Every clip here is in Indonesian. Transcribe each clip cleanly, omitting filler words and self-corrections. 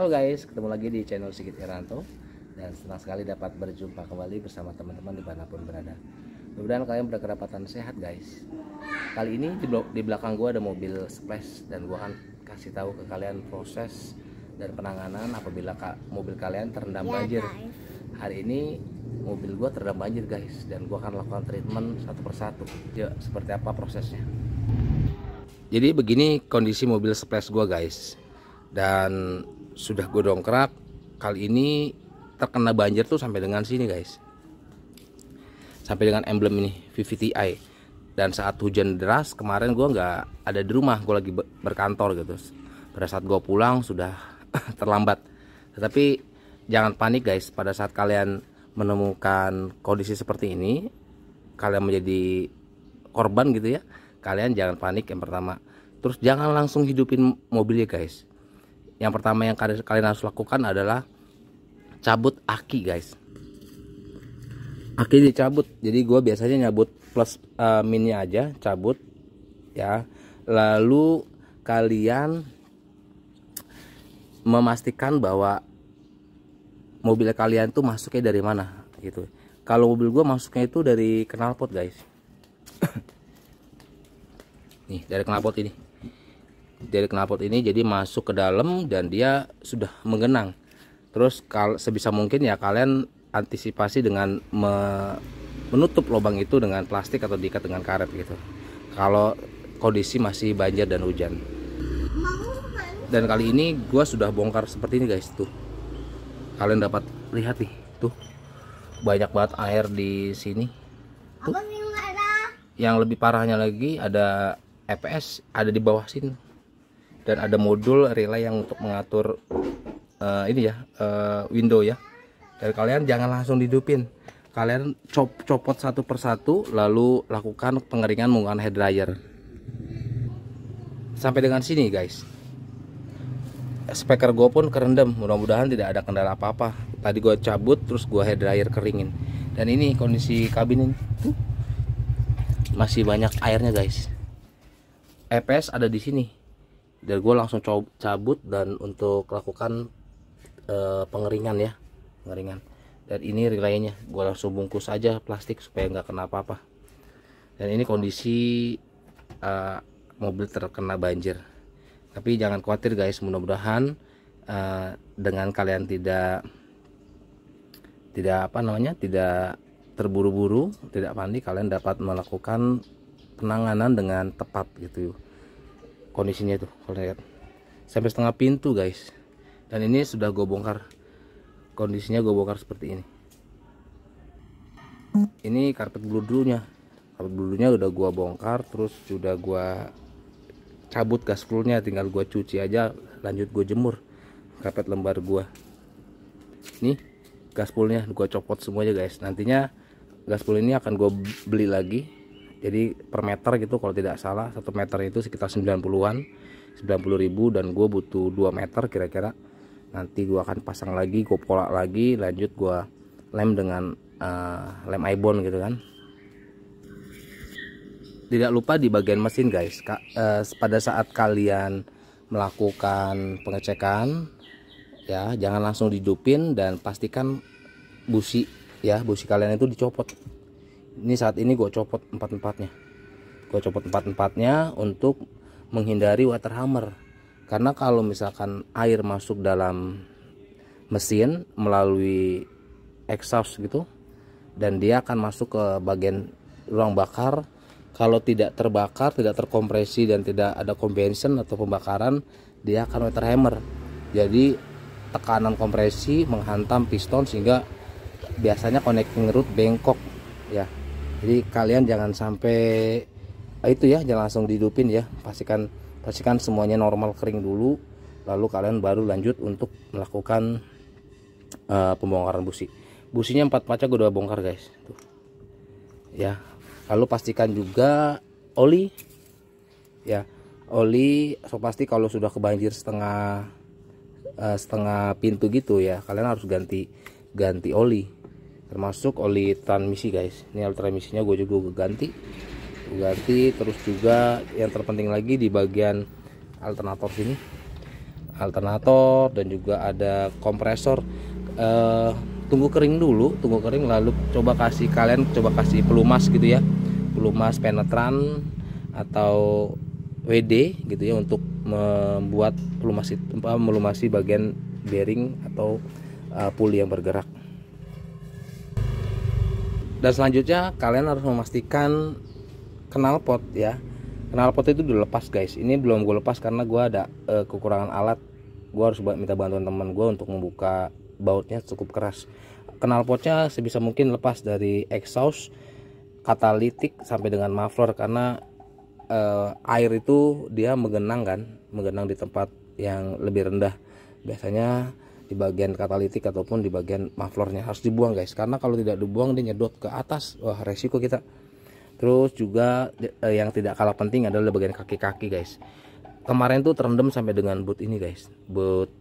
Halo guys, ketemu lagi di channel Sigit Iranto. Dan senang sekali dapat berjumpa kembali bersama teman-teman dimanapun berada. Mudah-mudahan kalian berkedapatan sehat guys. Kali ini di belakang gua ada mobil splash, dan gua akan kasih tahu ke kalian proses dan penanganan apabila mobil kalian terendam banjir. Hari ini mobil gua terendam banjir guys, dan gua akan lakukan treatment satu persatu. Yuk, seperti apa prosesnya? Jadi begini kondisi mobil splash gua guys, dan sudah gue dongkrak. Kali ini terkena banjir tuh sampai dengan sini guys, sampai dengan emblem ini VVTi. Dan saat hujan deras kemarin gue nggak ada di rumah, gue lagi berkantor gitu. Pada saat gue pulang sudah terlambat. Tetapi jangan panik guys, pada saat kalian menemukan kondisi seperti ini, kalian menjadi korban gitu ya, kalian jangan panik yang pertama. Terus jangan langsung hidupin mobilnya guys. Yang pertama yang kalian harus lakukan adalah cabut aki guys. Aki dicabut. Jadi gue biasanya nyabut plus minnya aja, cabut ya. Lalu kalian memastikan bahwa mobil kalian tuh masuknya dari mana gitu. Kalau mobil gue masuknya itu dari knalpot guys. Nih dari knalpot ini. Dari knalpot ini jadi masuk ke dalam dan dia sudah menggenang. Terus sebisa mungkin ya kalian antisipasi dengan menutup lubang itu dengan plastik atau diikat dengan karet gitu, kalau kondisi masih banjir dan hujan. Dan kali ini gua sudah bongkar seperti ini guys. Tuh kalian dapat lihat nih, tuh banyak banget air di sini tuh. Yang lebih parahnya lagi ada EPS ada di bawah sini. Dan ada modul relay yang untuk mengatur window ya. Dan kalian jangan langsung dihidupin. Kalian copot satu persatu, lalu lakukan pengeringan menggunakan hair dryer. Sampai dengan sini guys. Speaker gue pun kerendam. Mudah-mudahan tidak ada kendala apa-apa. Tadi gue cabut, terus gue hair dryer keringin. Dan ini kondisi kabin ini. Masih banyak airnya guys. EPS ada di sini. Dan gue langsung cabut dan untuk lakukan pengeringan ya, pengeringan. Dan ini relaynya gue langsung bungkus aja plastik supaya nggak kena apa-apa. Dan ini kondisi mobil terkena banjir. Tapi jangan khawatir guys, mudah-mudahan dengan kalian tidak terburu-buru, tidak panik, kalian dapat melakukan penanganan dengan tepat gitu. Kondisinya tuh kalau lihat sampai setengah pintu guys. Dan ini sudah gue bongkar, kondisinya gue bongkar seperti ini. Ini karpet bludernya udah gue bongkar, terus sudah gue cabut gaspolnya, tinggal gue cuci aja, lanjut gue jemur karpet lembar gue. Nih gaspolnya gue copot semuanya guys. Nantinya gaspol ini akan gue beli lagi. Jadi per meter gitu kalau tidak salah, 1 meter itu sekitar 90-an, 90.000, dan gue butuh 2 meter kira-kira. Nanti gue akan pasang lagi, gue polak lagi, lanjut gue lem dengan lem ibon gitu kan. Tidak lupa di bagian mesin guys, pada saat kalian melakukan pengecekan ya, jangan langsung dihidupin dan pastikan busi kalian itu dicopot. Ini saat ini gue copot empat-empatnya untuk menghindari water hammer. Karena kalau misalkan air masuk dalam mesin melalui exhaust gitu, dan dia akan masuk ke bagian ruang bakar, kalau tidak terbakar, tidak terkompresi, dan tidak ada convection atau pembakaran, dia akan water hammer. Jadi tekanan kompresi menghantam piston sehingga biasanya connecting rod bengkok ya. Jadi kalian jangan sampai jangan langsung dihidupin ya. Pastikan semuanya normal, kering dulu, lalu kalian baru lanjut untuk melakukan pembongkaran busi. Businya 4 kaca gue udah bongkar guys. Tuh. Ya. Lalu pastikan juga oli ya. Oli so pasti kalau sudah kebanjir setengah pintu gitu ya, kalian harus ganti oli. Termasuk oli transmisi guys. Ini oli transmisinya gue juga ganti. Terus juga yang terpenting lagi di bagian alternator sini alternator dan juga ada kompresor. Tunggu kering dulu, tunggu kering lalu kalian coba kasih pelumas gitu ya, pelumas penetran atau WD gitu ya, untuk membuat melumasi bagian bearing atau puli yang bergerak. Dan selanjutnya kalian harus memastikan knalpot ya. Knalpot itu udah lepas guys. Ini belum gue lepas karena gue ada kekurangan alat. Gue harus minta bantuan teman gue untuk membuka bautnya cukup keras. Knalpotnya sebisa mungkin lepas dari exhaust, katalitik sampai dengan muffler, karena air itu dia menggenang di tempat yang lebih rendah. Biasanya di bagian katalitik ataupun di bagian mufflernya harus dibuang guys, karena kalau tidak dibuang dia nyedot ke atas, wah resiko kita. Terus juga yang tidak kalah penting adalah bagian kaki-kaki guys. Kemarin tuh terendam sampai dengan boot ini guys, boot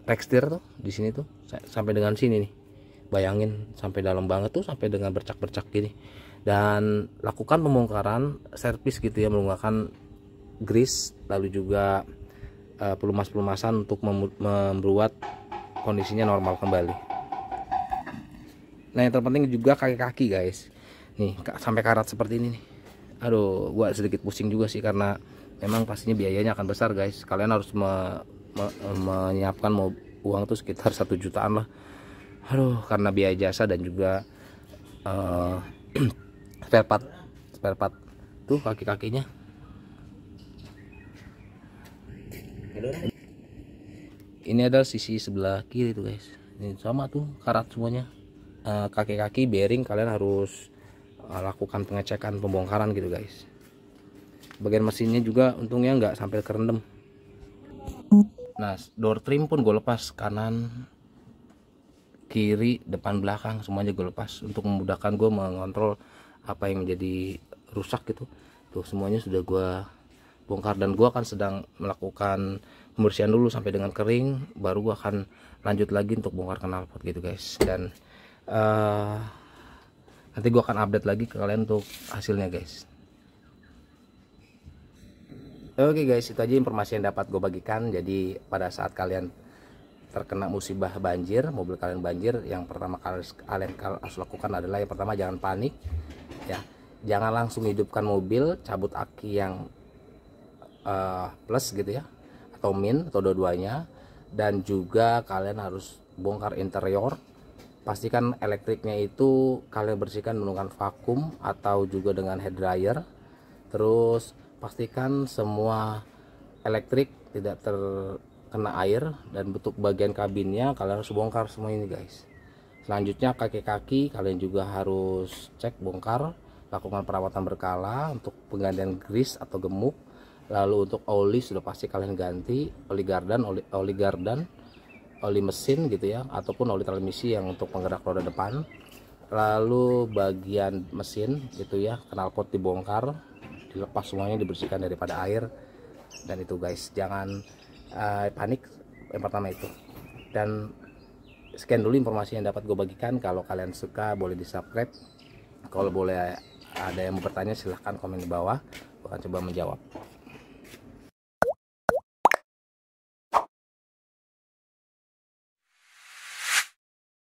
tekstir tuh di sini tuh sampai dengan sini nih. Bayangin sampai dalam banget tuh, sampai dengan bercak-bercak gini. Dan lakukan pembongkaran servis gitu ya, menggunakan grease lalu juga pelumas-pelumasan untuk membuat kondisinya normal kembali. Nah yang terpenting juga kaki-kaki guys, nih sampai karat seperti ini nih. Aduh, gua sedikit pusing juga sih, karena memang pastinya biayanya akan besar guys. Kalian harus menyiapkan uang tuh sekitar 1 jutaan lah. Aduh, karena biaya jasa dan juga spare part tuh kaki-kakinya. Ini adalah sisi sebelah kiri tuh guys, ini sama tuh karat semuanya. Kaki-kaki bearing kalian harus lakukan pengecekan, pembongkaran gitu guys. Bagian mesinnya juga untungnya nggak sampai kerendam. Nah door trim pun gue lepas, kanan kiri depan belakang semuanya gue lepas untuk memudahkan gue mengontrol apa yang menjadi rusak gitu. Tuh semuanya sudah gue bongkar, dan gue akan sedang melakukan pembersihan dulu sampai dengan kering, baru gue akan lanjut lagi untuk bongkar knalpot gitu guys. Dan nanti gue akan update lagi ke kalian untuk hasilnya guys. Oke guys, itu aja informasi yang dapat gue bagikan. Jadi pada saat kalian terkena musibah banjir, mobil kalian banjir, yang pertama kalian harus lakukan adalah yang pertama jangan panik ya, jangan langsung hidupkan mobil, cabut aki yang plus gitu ya, atau min atau dua-duanya. Dan juga kalian harus bongkar interior, pastikan elektriknya itu kalian bersihkan menggunakan vakum atau juga dengan hair dryer. Terus pastikan semua elektrik tidak terkena air, dan bentuk bagian kabinnya kalian harus bongkar semua ini guys. Selanjutnya kaki-kaki kalian juga harus cek, bongkar, lakukan perawatan berkala untuk penggantian grease atau gemuk. Lalu untuk oli sudah pasti kalian ganti, oli gardan, oli mesin gitu ya, ataupun oli transmisi yang untuk penggerak roda depan. Lalu bagian mesin gitu ya, knalpot dibongkar, dilepas semuanya, dibersihkan daripada air. Dan itu guys, jangan panik, yang pertama itu. Dan sekian dulu informasi yang dapat gue bagikan. Kalau kalian suka boleh di subscribe, kalau boleh ada yang mau bertanya silahkan komen di bawah, gue akan coba menjawab.